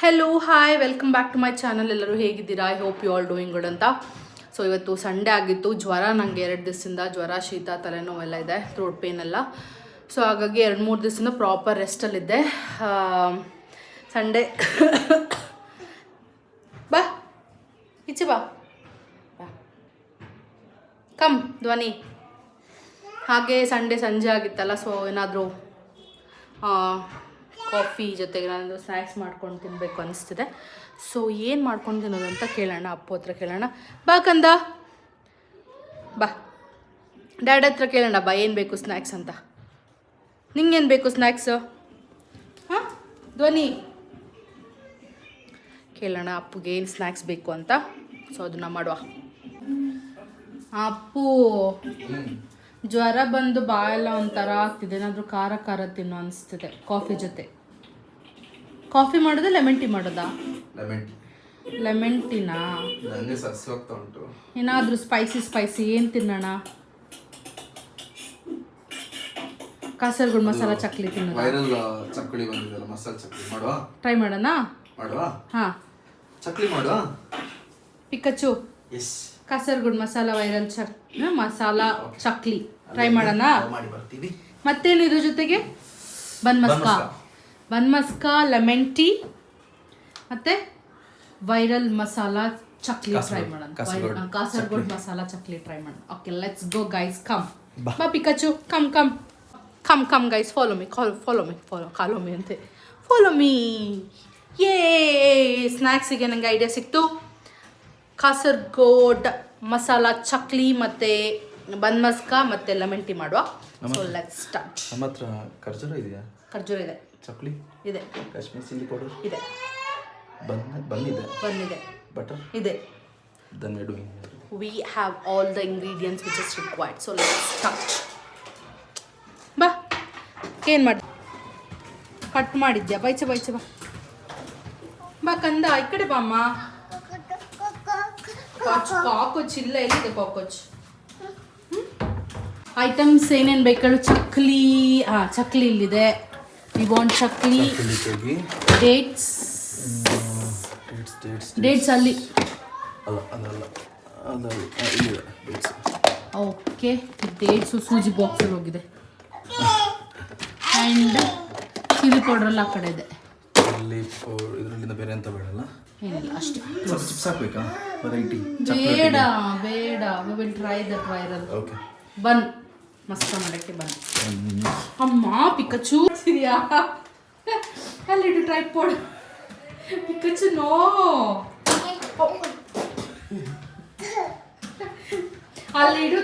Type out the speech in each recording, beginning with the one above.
Hello hi welcome back to my channel. ಎಲ್ಲರೂ ಹೇಗಿದ್ದೀರಾ? I hope you all doing good ಅಂತ. So ಇವತ್ತು Sunday ಆಗಿತ್ತು. ಜ್ವರ, ನನಗೆ 2 ದಿವಸದಿಂದ ಜ್ವರ, ಶೀತ, ತಲೆನೋವೆಲ್ಲ ಇದೆ, ಥ್ರೋಟ್ ಪೇನ್ ಎಲ್ಲ. ಸೊ ಹಾಗಾಗಿ 2-3 ದಿವಸದಿಂದ ಪ್ರಾಪರ್ ರೆಸ್ಟಲ್ಲಿದ್ದೆ. ಸಂಡೇ ಬಾ ಈಚೆ ಬಾ ಬಾ ಕಮ್ ಧ್ವನಿ. ಹಾಗೆ ಸಂಡೇ ಸಂಜೆ ಆಗಿತ್ತಲ್ಲ, ಸೊ ಏನಾದರೂ ಕಾಫಿ ಜೊತೆಗೆ ನಾನು ಸ್ನ್ಯಾಕ್ಸ್ ಮಾಡ್ಕೊಂಡು ತಿನ್ನಬೇಕು ಅನಿಸ್ತಿದೆ. ಸೊ ಏನು ಮಾಡ್ಕೊಂಡು ತಿನ್ನೋದಂತ ಕೇಳೋಣ, ಅಪ್ಪು ಹತ್ರ ಕೇಳೋಣ. ಬಾ ಕಂದ, ಬಾ ಡ್ಯಾಡ್ ಹತ್ರ ಕೇಳೋಣ. ಬಾ ಏನು ಬೇಕು ಸ್ನ್ಯಾಕ್ಸ್ ಅಂತ. ನಿಂಗೇನು ಬೇಕು ಸ್ನ್ಯಾಕ್ಸು? ಹಾಂ ಧ್ವನಿ ಕೇಳೋಣ ಅಪ್ಪುಗೆ ಏನು ಸ್ನ್ಯಾಕ್ಸ್ ಬೇಕು ಅಂತ. ಸೊ ಅದನ್ನು ಮಾಡುವ. ಅಪ್ಪು, ಜ್ವರ ಬಂದು ಬಾಯೆಲ್ಲ ಒಂಥರ ಆಗ್ತಿದೆ. ಏನಾದರೂ ಖಾರ ಖಾರ ತಿನ್ನೋ ಅನಿಸ್ತಿದೆ. ಕಾಫಿ ಜೊತೆ ಕಾಫಿ ಮಾಡೋದಾ ಲೆಮನ್ ಟೀ ಮಾಡೋದಾ? ಲೆಮನ್ ಟೀನಾ? ನನಗೆ ಸಸ್ವಾಗ್ತಾ ಉಂಟು. ಏನಾದರೂ ಸ್ಪೈಸಿ ಏನು ತಿನ್ನೋಣ? ಕಾಸರಗೋಡು ಮಸಾಲ ಚಕ್ಲಿ ತಿನ್ನೋದು. ವೈರಲ್ ಚಕ್ಕಳಿ ಬಂದಿದೆಲ್ಲ, ಮಸಾಲ ಚಕ್ಕಳಿ ಮಾಡುವ. ಟ್ರೈ ಮಾಡೋಣ. ಹಾಂ, ಚಕ್ಕಳಿ ಮಾಡುವ. Pikachu yes, Kasaragod masala viral masala chakli try ಮಾಡೋಣ. ಮಾಡಿ ಬರ್ತೀವಿ. ಮತ್ತೇನು ಇದ್ರ ಜೊತೆಗೆ? ಬನ್ ಮಸ್ಕಾ, ಲೆಮನ್ ಟೀ ಮತ್ತೆ ವೈರಲ್ ಮಸಾಲ ಚಕ್ಲಿ ಟ್ರೈ ಮಾಡೋಣ. ಕಾಸರಗೋಡು ಮಸಾಲ ಚಕ್ಲಿ ಟ್ರೈ ಮಾಡೋಣ. Okay, let's go guys. Come ಬಾ Pikachu, come come come come guys, follow me ಕಾಲೋ ಮೀ ಅಂತೆ, ಫಾಲೋ ಮೀ. ಯೇ ಸ್ನ್ಯಾಕ್ಸಿಗೆ ನನಗೆ ಐಡಿಯಾ ಸಿಕ್ತು. ಕಾಸರಗೋಡ್ ಮಸಾಲ ಚಕ್ಲಿ ಮತ್ತು ಬನ್ ಮಸ್ಕಾ ಮತ್ತು ಲೆಮನ್ ಟೀ ಮಾಡುವ. So let's start. ನಮ್ಮ ಹತ್ರ ಖರ್ಜೂರ ಇದೆಯಾ? ಖರ್ಜೂರ ಇದೆ, ಚಕ್ಲಿ ಇದೆ, ಕಾಶ್ಮೀರ್ ಚಿಲ್ಲಿ ಪೌಡರ್ ಇದೆ, ಬಂದಿದೆ, ಬಟರ್ ಇದೆ. Then we do. We have all the ingredients which is required. So let's start. ಬಾ, ಏನು ಮಾಡಿ ಕಟ್ ಮಾಡಿದ್ಯಾ? ಬೈಚೆ ಬಾ ಬಾ ಕಂದ, ಈ ಕಡೆ ಬಾ ಅಮ್ಮ. ಕಾಕೋಚ್ ಇಲ್ಲ, ಎಲ್ಲಿದೆ ಕಾಕೋಚ್? ಐಟಮ್ಸ್ ಏನೇನು ಬೇಕಾಳು? ಚಕ್ಲಿ, ಚಕ್ಲಿ ಇಲ್ಲಿದೆ. ವಿ ವಾಂಟ್ ಚಕ್ಲಿ, ಡೇಟ್ಸ್ ಅಲ್ಲಿ. ಓಕೆ, ಡೇಟ್ಸು ಸೂಜಿ ಬಾಕ್ಸಲ್ಲಿ ಹೋಗಿದೆ. ಆ್ಯಂಡ್ ಚಿಲ್ಲಿ ಪೌಡ್ರೆಲ್ಲ ಆ ಕಡೆ ಇದೆ. ಇದರಲ್ಲಿಂದ ಬೇರೆ ಅಂತ ಬೇಡಲ್ಲ, ಏನಿಲ್ಲ ಅಷ್ಟೇ. ಚಿಪ್ಸ್ ಹಾಕ್ಬೇಕಾ? ವೆರೈಟಿ ಬೇಡ we will try that viral. Okay, bun ಮಸ್ತ್ ಮಾಡೋಕ್ಕೆ ಬನ್. ಅಮ್ಮ ಪಿಕಚು ಸಿರಿಯಾ ಅಲ್ಲಿಡು ಟ್ರೈಪಾಡ್. ಪಿಕಚು ನೋ, ಅಲ್ಲಿಡು.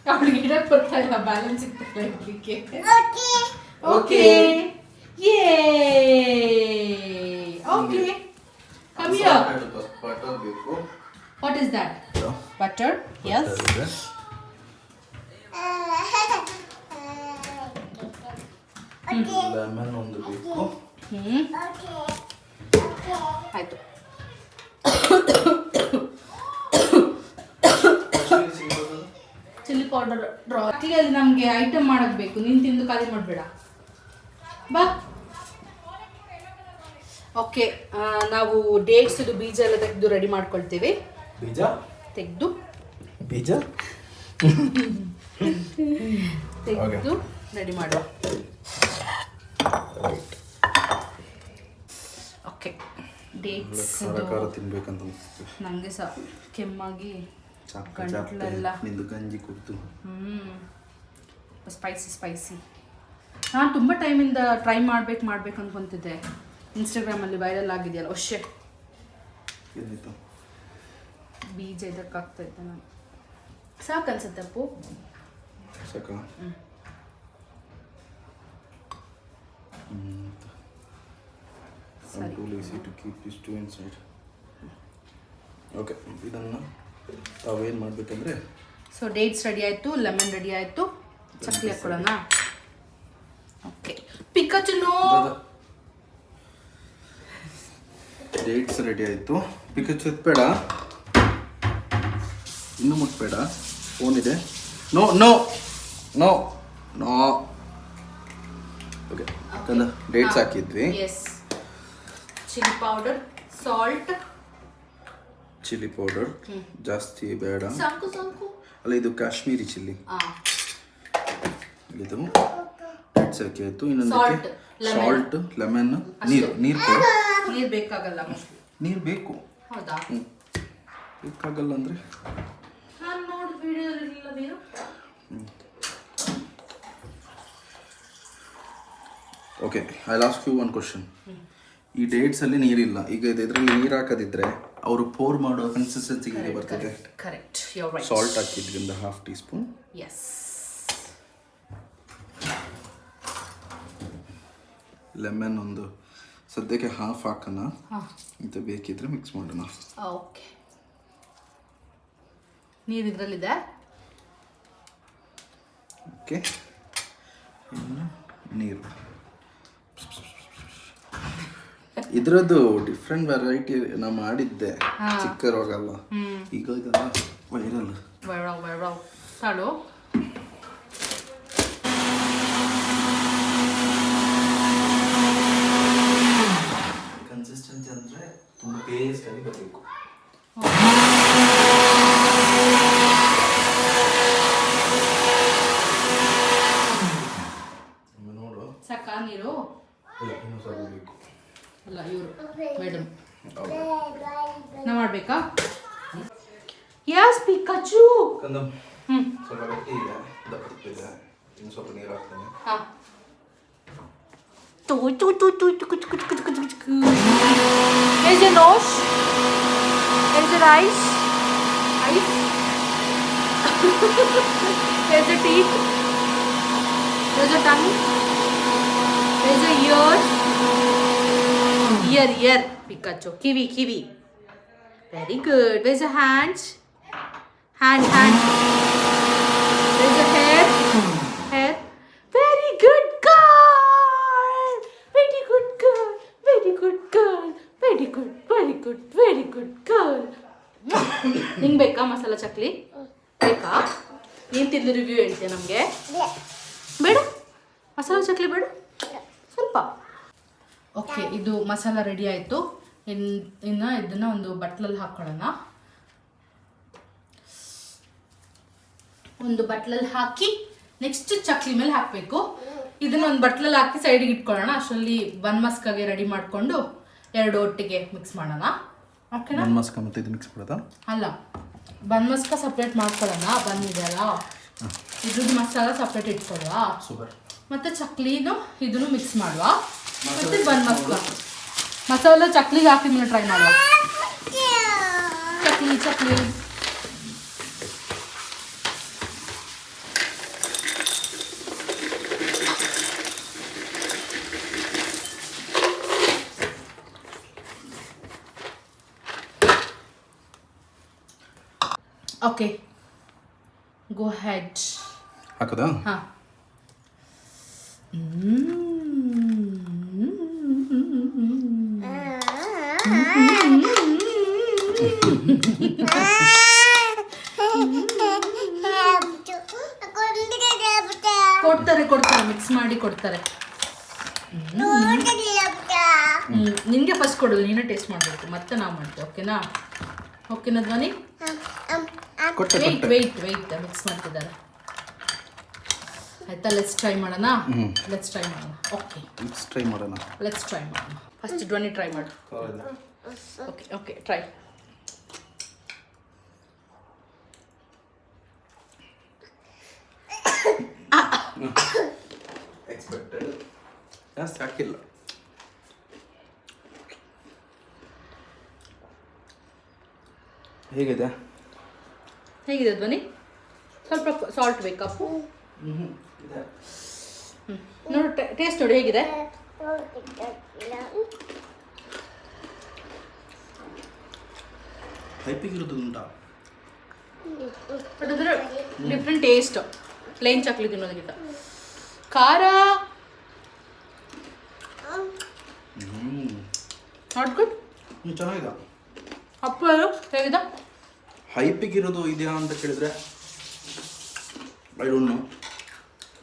ಅವಳಿಗೆ ಇಡಕ್ಕೆ ಬರ್ತಾ ಇಲ್ಲ, ಬ್ಯಾಲೆನ್ಸ್ ಇರ್ತಲ್ಲ ಇಡ್ಲಿಕ್ಕೆ. ಓಕೆ, ಯೇ ಓಕೆ, ಕಮ್ ಹಿಯರ್. ಬಟರ್ ಬೇಕು. What is that? Butter, yes. Lemon ಒಂದು ಬೇಕು. ಆಯಿತು. ಚಿಲ್ಲಿ ಪೌಡರ್ ಅಲ್ಲಿ ನಮಗೆ ಐಟಮ್ ಮಾಡೋದು ಬೇಕು. ನೀನು ತಿಂದು ಖಾಲಿ ಮಾಡಬೇಡ. ಬಾ. ಓಕೆ, ನಾವು ಡೇಟ್ಸ್ ಬೀಜ ಎಲ್ಲ ತೆಗೆದು ರೆಡಿ ಮಾಡ್ಕೊಳ್ತೀವಿ. ತೆಗೆದು ರೆಡಿ ಮಾಡುವ. ಓಕೆ, ಡೇಟ್ಸ್ ತಿನ್ಬೇಕಂತ ನನಗೆ ಸಹ ಕೆಮ್ಮಾಗಿ ಗಂಟಲೆಲ್ಲ ಗಂಜಿ ಕುಡಿದು ಸ್ಪೈಸಿ. ನಾನು ತುಂಬ ಟೈಮಿಂದ ಟ್ರೈ ಮಾಡ್ಬೇಕು ಅನ್ಕೊಂತಿದ್ದೆ. ಇನ್ಸ್ಟಾಗ್ರಾಮಲ್ಲಿ ವೈರಲ್ ಆಗಿದೆಯಲ್ಲ, ಒಶ್ಶೆ ಬೀಜ ಇದಕ್ಕಾಗ್ತಾ ಇದ್ದೆ ನಾನು. ಸಾಕು ಅನ್ಸುತ್ತೆ ಅಪ್ಪು. ಓಕೆ, ಇದನ್ನು ತಾವೇನು ಮಾಡಬೇಕಂದ್ರೆ, ಸೊ ಡೇಟ್ಸ್ ರೆಡಿ ಆಯಿತು, ಲೆಮನ್ ರೆಡಿ ಆಯಿತು, ಚಕ್ಲಿ ಹಾಕೊಳ್ಳೋಣ. ಓಕೆ, ಪಿಕಾಚುನು ಡೇಟ್ಸ್ ರೆಡಿ ಆಯಿತು. ಪಿಕಾಚು ಎತ್ಬೇಡ, ಇನ್ನೂ ಮುಟ್ಬೇಡ, ಫೋನ್ ಇದೆ. No no no no. Okay, dates ಹಾಕಿದ್ವಿ. Yes, chilli powder, salt. Chilli powder ಜಾಸ್ತಿ ಬೇಡ. ಸಾಕು ಸಾಕು. ಅಲ್ಲ ಇದು ಕಾಶ್ಮೀರಿ ಚಿಲ್ಲಿ. ಇದು ಸಕ್ಕೆ ಆಯ್ತು. ಇನ್ನೊಂದಕ್ಕೆ ಸಾಲ್ಟ್, ಲೆಮನ್, ನೀರು. ನೀರು ಬೇಕಾಗಲ್ಲ. ನೀರು ಬೇಕು. ಹೌದಾ? ಬೇಕಾಗಲ್ಲ ಅಂದರೆ ನಾನು ನೋಡಿ ವಿಡಿಯೋದಲ್ಲಿ ಇಲ್ಲ ನೀರು. Okay, I last you one question. ಈ ಡೇಟ್ಸಲ್ಲಿ ನೀರಿಲ್ಲ. ಈಗ ಇದರಲ್ಲಿ ನೀರು ಹಾಕೋದಿದ್ರೆ ಅವರು ಪೋರ್ ಮಾಡೋ ಕನ್ಸಿಸ್ಟೆನ್ಸಿಗೆ ಬರ್ತದೆ. Correct, you are right. Salt ಹಾಕಿದ್ರಿಂದ 1/2 ಟೀ ಸ್ಪೂನ್. ಎಸ್. ಲೆಮನ್ ಒಂದು ಸದ್ಯಕ್ಕೆ 1/2 ಹಾಕೋಣ. ಇಂತ ಬೇಕಿದ್ರೆ ಮಿಕ್ಸ್ ಮಾಡೋಣ. ಓಕೆ. ನೀರು ಇದರಲ್ಲಿದೆ. ಓಕೆ, ಇನ್ನು ನೀರು. ಇದರದ್ದು ಡಿಫ್ರೆಂಟ್ ವೆರೈಟಿ ನಾ ಮಾಡಿದ್ದೆ ಚಿಕ್ಕರೋಗಲ್ಲ. ಈಗ ಇದೆಲ್ಲ ವೈರಲ್. ತಾಳು. ಕನ್ಸಿಸ್ಟೆನ್ಸಿ ಅಂದರೆ ತುಂಬ ಟೇಸ್ಟ್ ಆಗಿ ಬರಬೇಕು. ನೋಡು. ಸಾಕಾ ನೀರು? ಇಲ್ಲ, ಇನ್ನೂ ಸ್ವಲ್ಪ ಬೇಕು. ಅಲ್ಲ, ಇವರು ಮೇಡಮ್ ನಾ ಮಾಡಬೇಕಾ? Yes Pikachu. ಸ್ವಲ್ಪ ಗಟ್ಟಿ ಇದೆ, ದಪ್ಪತ್ತಿದೆ. ಇನ್ನು ಸ್ವಲ್ಪ ನೀರು ಹಾಕ್ತೇನೆ. Here's your nose. Here's your eyes. Here's your teeth. Here's your tongue. Here's your ears. Ear, Pikachu. Kiwi. Very good. Where's your hands? Hand. Where's your hair? Very good girl. Very good girl. Very good girl. ನಿಂಗೆ ಬೇಕಾ ಮಸಾಲ ಚಕ್ಲಿ? ಬೇಕಾ? ನೀನು ತಿಂದು review ಹೇಳ್ತೀಯ ನಮಗೆ? ಬೇಡ ಮಸಾಲ ಚಕ್ಲಿ ಬೇಡ, ಸ್ವಲ್ಪ. ಓಕೆ, ಇದು ಮಸಾಲ ರೆಡಿ ಆಯಿತು. ಇನ್ನು ಇದನ್ನು ಒಂದು ಬಟ್ಲಲ್ಲಿ ಹಾಕ್ಕೊಳ್ಳೋಣ. ಒಂದು ಬಟ್ಲಲ್ಲಿ ಹಾಕಿ ನೆಕ್ಸ್ಟ್ ಚಕ್ಲಿ ಮೇಲೆ ಹಾಕಬೇಕು. ಇದನ್ನ ಒಂದು ಬಟ್ಲಲ್ಲಿ ಹಾಕಿ ಸೈಡಿಗೆ ಇಟ್ಕೊಳ್ಳೋಣ. ಅಷ್ಟರಲ್ಲಿ ಬನ್ ಮಸ್ಕಾಗೆ ರೆಡಿ ಮಾಡಿಕೊಂಡು 2 ಒಟ್ಟಿಗೆ ಮಿಕ್ಸ್ ಮಾಡೋಣ. ಓಕೆನಾ? ಬನ್ ಮಸ್ಕ ಮತ್ತೆ ಇದು ಮಿಕ್ಸ್ ಮಾಡೋದಾ? ಅಲ್ಲ, ಬನ್ ಮಸ್ಕ ಸಪ್ರೇಟ್ ಮಾಡ್ಕೊಳ್ಳೋಣ. ಬನ್ ಇದೆಯಲ್ಲ, ಇದ್ರದ್ದು ಮಸಾಲ ಸಪ್ರೇಟ್ ಇಟ್ಕೊಳ್ಳುವ. ಸೂಪರ್. ಮತ್ತೆ ಚಕ್ಲಿನೂ ಇದನ್ನು ಮಿಕ್ಸ್ ಮಾಡುವ. ಮತ್ತೆ ಬನ್ ಮಸ್ಕ ಮಸಾಲ ಚಕ್ಲಿಗೆ ಹಾಕಿದ್ಮೇಲೆ ಟ್ರೈ ಮಾಡುವ. ಚಕ್ಲಿ ಓಕೆ, ಗೋ ಹೆಡ್. ಹಾಕೋದಾ? ಹಾಂ. ಕೊಡ್ತಾರೆ, ಮಿಕ್ಸ್ ಮಾಡಿ ಕೊಡ್ತಾರೆ. ನಿನಗೆ ಫಸ್ಟ್ ಕೊಡೋದು, ನೀನೇ ಟೇಸ್ಟ್ ಮಾಡಬೇಕು, ಮತ್ತೆ ನಾವು ಮಾಡ್ತೀವಿ. ಓಕೆನಾ ಧ್ವನಿ? ವೆಯ್ಟ್ ಮಿಕ್ಸ್ ಮಾಡ್ತಿದ್ದಾರೆ. ಆಯ್ತಾ? ಲೆಟ್ಸ್ ಟ್ರೈ ಮಾಡೋಣ. ಓಕೆ, ಲೆಟ್ಸ್ ಟ್ರೈ ಮಾಡೋಣ. ಫಸ್ಟ್ ಧ್ವನಿ ಟ್ರೈ ಮಾಡು. Okay, try. ಎಕ್ಸ್ಪೆಕ್ಟೆಡ್ ಜಾಸ್ತಿ ಹಾಕಿಲ್ಲ. ಹೇಗಿದೆ ಧ್ವನಿ? ಸ್ವಲ್ಪ ಸಾಲ್ಟ್ ಬೇಕಾ? ನೋಡು, ಟೇಸ್ಟ್ ನೋಡಿ ಹೇಗಿದೆ. ಹೈಪಿಗಿರೋದು ಉಂಟಾ? ಬಟ್ ಅದರ ಡಿಫ್ರೆಂಟ್ ಟೇಸ್ಟ್ ಪ್ಲೇನ್ ಚಕ್ಲಿ ತಿನ್ನೋದಕ್ಕಿಂತ. ಖಾರ ನಾಟ್ ಗುಡ್. ಚೆನ್ನಾಗಿದೆ. ಹಪ್ಪಳು ಹೇಗಿದೆ? ಹೈಪಿಗಿರೋದು ಇದೆಯಾ ಅಂತ ಕೇಳಿದ್ರೆ ಐ ಡೋಂಟ್ ನೋ.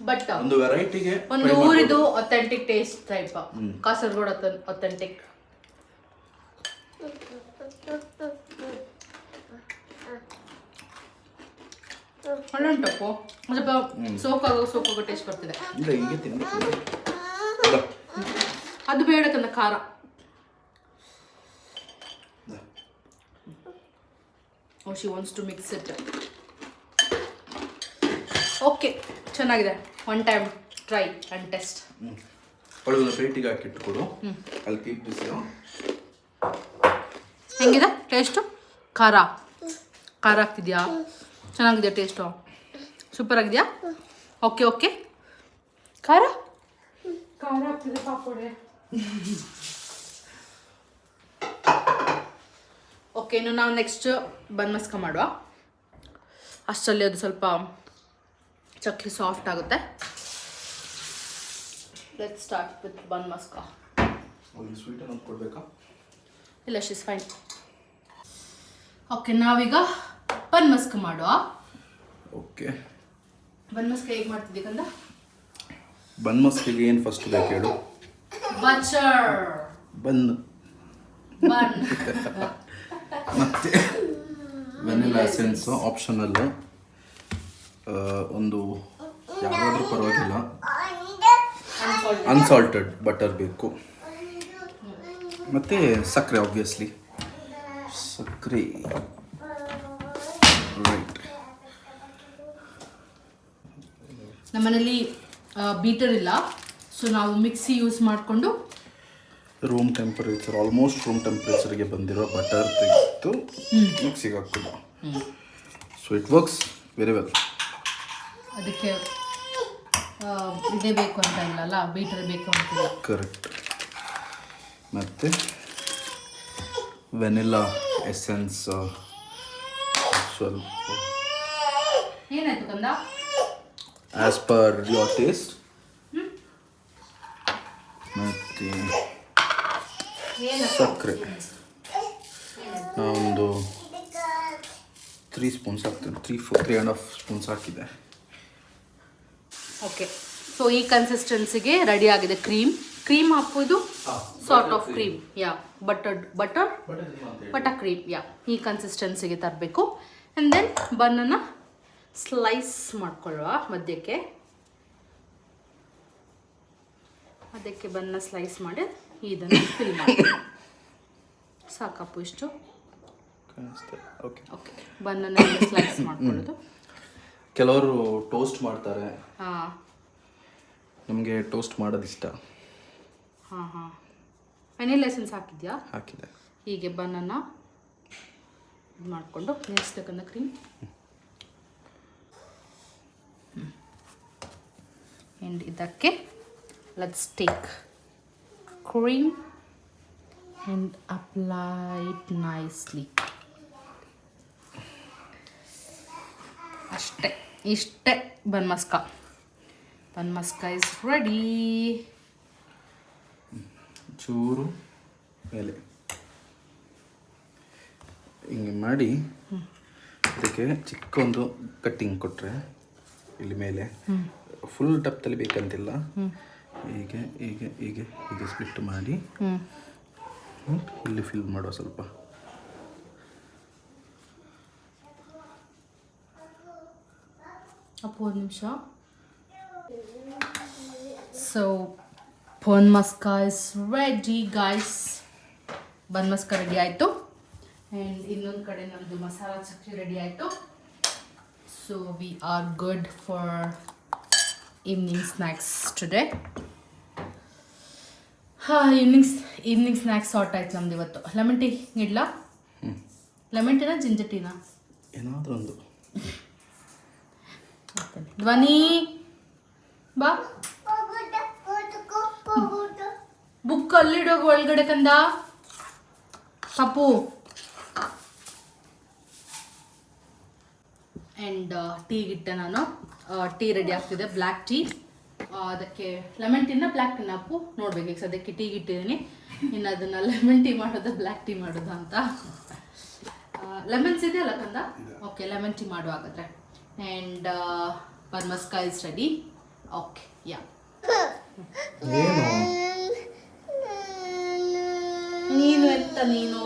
ಬಟ್ ಒಂದು ವೆರೈಟಿಗೆ ಒಂದು ಊರಿದು authentic taste type. Kasaragod authentic ಒಳ್ಳೆ ಉಂಟಪ್ಪು ಸ್ವಲ್ಪ ಸೋಕಾಗೋ ಟೇಸ್ಟ್ ಬರ್ತಿದೆ. ಇಲ್ಲ ಹಿಂಗೆ ತಿನ್ಬೇಕು. ಅದು ಬೇಡಕ್ಕಂದ ಖಾರ. Oh, she wants to mix it. Okay, ಚೆನ್ನಾಗಿದೆ. One time try and test. ಒಳಗೆ ಪ್ಲೇಟಿಗೆ ಹಾಕಿಟ್ಕೊಡು. ಅಲ್ಲಿ ಕೀಪ್ ಬಿಸಿ. ಹೆಂಗಿದೆ ಟೇಸ್ಟು? ಖಾರ ಆಗ್ತಿದ್ಯಾ? ಚೆನ್ನಾಗಿದೆಯಾ ಟೇಸ್ಟು? ಸೂಪರ್ ಆಗಿದೆಯಾ? ಓಕೆ ಖಾರ ಆಗ್ತಿದೆ ಪಾಪೋಡೆ. ಓಕೆ, ಇನ್ನು ನಾವು ನೆಕ್ಸ್ಟ್ ಬನ್ ಮಸ್ಕ ಮಾಡುವ. ಅಷ್ಟರಲ್ಲಿ ಅದು ಸ್ವಲ್ಪ ಚಕ್ಲಿ ಸಾಫ್ಟ್ ಆಗುತ್ತೆ. Let's start with bun maska. Sweet ಅನ್ನೋದು ಕೊಡಬೇಕಾ? ಇಲ್ಲ, ಶೀಸ್ ಫೈನ್. ಓಕೆ, ನಾವೀಗ ಬನ್ ಮಸ್ಕ ಮಾಡುವ. ಓಕೆ, ಬನ್ ಮಸ್ಕ ಹೇಗೆ ಮಾಡ್ತಿದ್ದೀವಿ ಕಂದ? ಬನ್ ಮಸ್ಕಿಗೆ ಏನು ಫಸ್ಟ್ ಬೇಕು ಹೇಳು? ಬಟರ್ ಬನ್ ಮತ್ತೆ ವೆನಿಲಾ ಎಸೆನ್ಸ್ ಆಪ್ಷನಲ್ಲು. ಒಂದು ಯಾವುದಾದ್ರೂ ಪರವಾಗಿಲ್ಲ, ಅನ್ಸಾಲ್ಟೆಡ್ ಬಟರ್ ಬೇಕು. ಮತ್ತು ಸಕ್ಕರೆ, ಆಬ್ವಿಯಸ್ಲಿ ಸಕ್ಕರೆ. ರೈಟ್. ನಮ್ಮನೇಲಿ ಬೀಟರ್ ಇಲ್ಲ, ಸೊ ನಾವು ಮಿಕ್ಸಿ ಯೂಸ್ ಮಾಡಿಕೊಂಡು ರೂಮ್ ಟೆಂಪರೇಚರ್, ಆಲ್ಮೋಸ್ಟ್ ರೂಮ್ ಟೆಂಪರೇಚರ್ಗೆ ಬಂದಿರೋ ಬಟರ್ ತೆಗೆದು ಮಿಕ್ಸಿಗೆ ಹಾಕ್ಬೋದು. So it works very well. ಅದಕ್ಕೆ ಇದೇ ಬೇಕು ಅಂತ ಇಲ್ಲಲ್ಲ, ಬೀಟರ್ ಬೇಕು ಅಂತಿಲ್ಲ. ಕರೆಕ್ಟ್. ಮತ್ತು ವೆನಿಲಾ ಎಸೆನ್ಸ್ ಸ್ವಲ್ಪ, ಏನಾಯ್ತು ಕಂದ? As per your taste. ಮತ್ತು ಸಕ್ಕರೆ ಒಂದು 3 ಸ್ಪೂನ್ಸ್ ಹಾಕ್ತೇನೆ. 3.5 ಸ್ಪೂನ್ಸ್ ಹಾಕಿದೆ. ಓಕೆ, ಸೊ ಈ ಕನ್ಸಿಸ್ಟೆನ್ಸಿಗೆ ರೆಡಿ ಆಗಿದೆ ಕ್ರೀಮ್ ಹಾಕೋದು. Sort of cream, yeah, butter cream, yeah, ಈ ಕನ್ಸಿಸ್ಟೆನ್ಸಿಗೆ ತರಬೇಕು. ಆ್ಯಂಡ್ ದೆನ್ ಬನ್ನನ್ನು ಸ್ಲೈಸ್ ಮಾಡ್ಕೊಳ್ಳುವ. ಅದಕ್ಕೆ ಬನ್ನ ಸ್ಲೈಸ್ ಮಾಡಿ ಇದನ್ನು ಫಿಲ್ ಮಾಡಿ. ಸಾಕಪ್ಪು ಇಷ್ಟು? ಓಕೆ, ಬನ್ನನ್ನು ಸ್ಲೈಸ್ ಮಾಡ್ಕೊಳ್ಳೋದು. ಕೆಲವರು ಟೋಸ್ಟ್ ಮಾಡ್ತಾರೆ, ಹಾಂ, ನಮಗೆ ಟೋಸ್ಟ್ ಮಾಡೋದು ಇಷ್ಟ. ಹಾಂ ವೆನಿಲಾ ಎಸೆನ್ಸ್ ಹಾಕಿದ್ಯಾ? ಹಾಕಿದೆ. ಹೀಗೆ ಬನ್ನನ್ನು ಇದು ಮಾಡಿಕೊಂಡು ನೆನೆಸ್ಬೇಕಂದ ಕ್ರೀಮ್. ಆ್ಯಂಡ್ ಇದಕ್ಕೆ let's take cream and apply it nicely. ಇಷ್ಟೇ ಬನ್ ಮಸ್ಕ is ready. ಚೂರು ಮೇಲೆ ಹಿಂಗೆ ಮಾಡಿ ಅದಕ್ಕೆ ಚಿಕ್ಕೊಂದು ಕಟ್ಟಿಂಗ್ ಕೊಟ್ಟರೆ ಇಲ್ಲಿ ಮೇಲೆ ಫುಲ್ ಟಪ್ತಲ್ಲಿ ಬೇಕಂತಿಲ್ಲ. ಹೀಗೆ ಸ್ಪ್ಲಿಟ್ ಮಾಡಿ ಇಲ್ಲಿ ಫಿಲ್ ಮಾಡುವ ಸ್ವಲ್ಪ. ಅಪ್ಪು ಒಂದು ನಿಮಿಷ. So bun maska is ready guys. Bun maska ready ಆಯಿತು. ಆ್ಯಂಡ್ ಇನ್ನೊಂದು ಕಡೆ ನಮ್ಮದು ಮಸಾಲ ಚಕ್ಲಿ ರೆಡಿ ಆಯಿತು. So we are good for evening snacks today. Evening snacks sort ಆಯ್ತು ನಮ್ದು ಇವತ್ತು. ಲೆಮನ್ ಟೀ ಇಡ್ಲಾ? ಲೆಮನ್ ಟೀನಾ ಜಿಂಜರ್ ಟೀನಾ? ಏನಾದರೂ ಒಂದು. ಧ್ವನಿ ಬಾ, ಬುಕ್ ಅಲ್ಲಿಡೋಗು ಒಳಗಡೆ ಕಂದ. ತಪ್ಪು. ಆ್ಯಂಡ್ ಟೀಗಿಟ್ಟೆ ನಾನು. ಟೀ ರೆಡಿ ಆಗ್ತಿದೆ, ಬ್ಲ್ಯಾಕ್ ಟೀ. ಅದಕ್ಕೆ ಲೆಮನ್ ಟೀನ ಬ್ಲ್ಯಾಕ್ ಟೀನ ಅಪ್ಪು ನೋಡ್ಬೇಕು. ಈಗ ಸದ್ಯಕ್ಕೆ ಟೀಗೆ ಇಟ್ಟಿದ್ದೀನಿ. ಇನ್ನು ಅದನ್ನು ಲೆಮನ್ ಟೀ ಮಾಡೋದು ಬ್ಲ್ಯಾಕ್ ಟೀ ಮಾಡೋದು ಅಂತ. ಲೆಮನ್ಸ್ ಇದೆಯಲ್ಲ ಕಂದ? ಓಕೆ, ಲೆಮನ್ ಟೀ ಮಾಡುವ ಹಾಗಾದರೆ. And bun maska is ready. Okay, yeah. ನೀನು ಎಂತ ನೀನು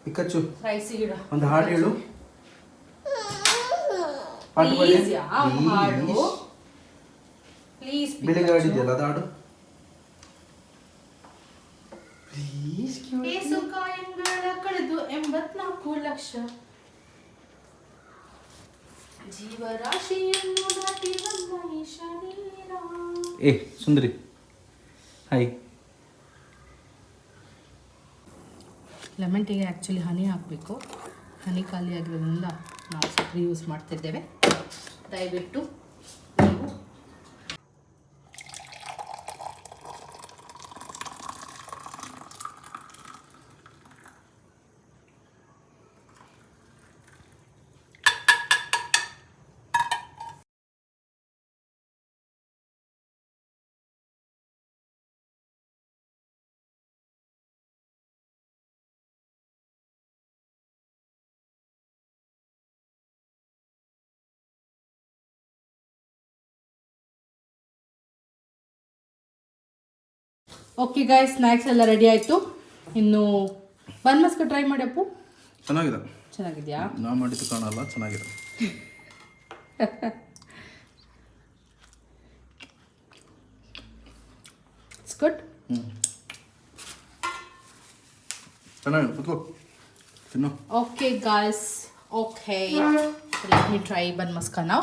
ಪಿಕಾಚು ರೈಸಿಗಿಡ ಒಂದು ಹಾಡು ಹೇಳು. ಪಾಠ ಪಾಡಿ Please, ಹಾಡು ಪ್ಲೀಸ್ ಬೆಳಿಗ್ಗೆ ಆಡಿದ್ಯಲ್ಲ ಅದು ಹಾಡು ಪ್ಲೀಸ್ ಏಸು ಕಾಯಂಗಳ ಕಳೆದು 84 ಲಕ್ಷ ಜೀವರಾಶಿಯನ್ನು ದಾಟಿ ಬಂದ ಈ ಶರೀರ. ಏ ಸುಂದರಿ ಹಾಯ್. ಲೆಮನ್ ಟೀಗೆ ಆ್ಯಕ್ಚುಲಿ ಹನಿ ಹಾಕಬೇಕು. ಹನಿ ಖಾಲಿ ಆಗಿರೋದ್ರಿಂದ ನಾವು ಸಕ್ಕರೆ ಯೂಸ್ ಮಾಡ್ತಿದ್ದೇವೆ. ದಯವಿಟ್ಟು ನೀವು ಓಕೆ ಗಾಯ್ಸ್, ಸ್ನ್ಯಾಕ್ಸ್ ಎಲ್ಲ ರೆಡಿ ಆಯಿತು. ಇನ್ನು ಬನ್ ಮಸ್ಕ ಟ್ರೈ ಮಾಡಿ ಅಪ್ಪು. ಚೆನ್ನಾಗಿದೆ. ಚೆನ್ನಾಗಿದೆಯಾ? ನಾ ಮಾಡಿದ್ದು ಕಾಣಲ್ಲ, ಚೆನ್ನಾಗಿದೆ. It's good. ಚೆನ್ನಾಗಿದೆ, ಕುತ್ಕೋ ತಿನ್ನು. Okay guys, okay let me try bun maska now.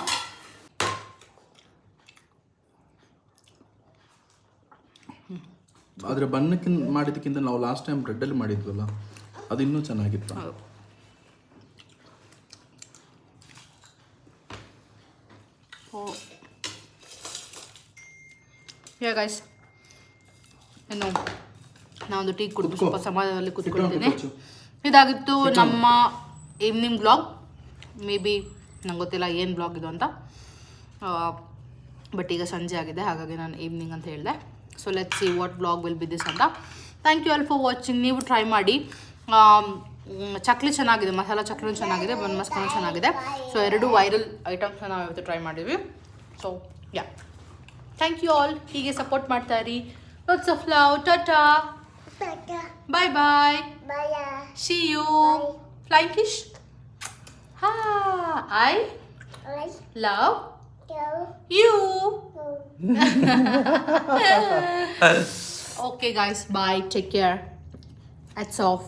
ಆದರೆ ಬನ್ನಕ್ಕಿಂತ ಮಾಡಿದ್ದಕ್ಕಿಂತ ನಾವು ಲಾಸ್ಟ್ ಟೈಮ್ ಬ್ರೆಡ್ಡಲ್ಲಿ ಮಾಡಿದ್ವಲ್ಲ ಅದು ಇನ್ನೂ ಚೆನ್ನಾಗಿತ್ತು. ಯಾ ಗೈಸ್, ಇನ್ನು ನಾವೊಂದು ಟೀ ಕುಡಿದು ಸ್ವಲ್ಪ ಸಮಾಧಾನದಲ್ಲಿ ಕೂತ್ಕೊಳ್ತೀನಿ. ಇದಾಗಿತ್ತು ನಮ್ಮ ಈವ್ನಿಂಗ್ ಬ್ಲಾಗ್. ಮೇ ಬಿ ನಂಗೆ ಗೊತ್ತಿಲ್ಲ ಏನು ಬ್ಲಾಗ್ ಇದು ಅಂತ, ಬಟ್ ಈಗ ಸಂಜೆ ಆಗಿದೆ, ಹಾಗಾಗಿ ನಾನು ಈವ್ನಿಂಗ್ ಅಂತ ಹೇಳಿದೆ. So let's see what blog will be this ಅಂತ. Thank you all for watching. ನೀವು ಟ್ರೈ ಮಾಡಿ. ಚಕ್ಲಿ ಚೆನ್ನಾಗಿದೆ, ಮಸಾಲ ಚಕ್ಲಿನೂ ಚೆನ್ನಾಗಿದೆ, ಬನ್ ಮಸ್ಕನೂ ಚೆನ್ನಾಗಿದೆ. ಸೊ 2 ವೈರಲ್ ಐಟಮ್ಸ್ನ ನಾವು ಇವತ್ತು ಟ್ರೈ ಮಾಡಿದ್ವಿ. So yeah, thank you all. ಹೀಗೆ ಸಪೋರ್ಟ್ ಮಾಡ್ತಾ ಇರಿ. Lots of love. Tata, bye bye, see you. Flying kiss. I love you. Okay guys, bye, take care. That's off.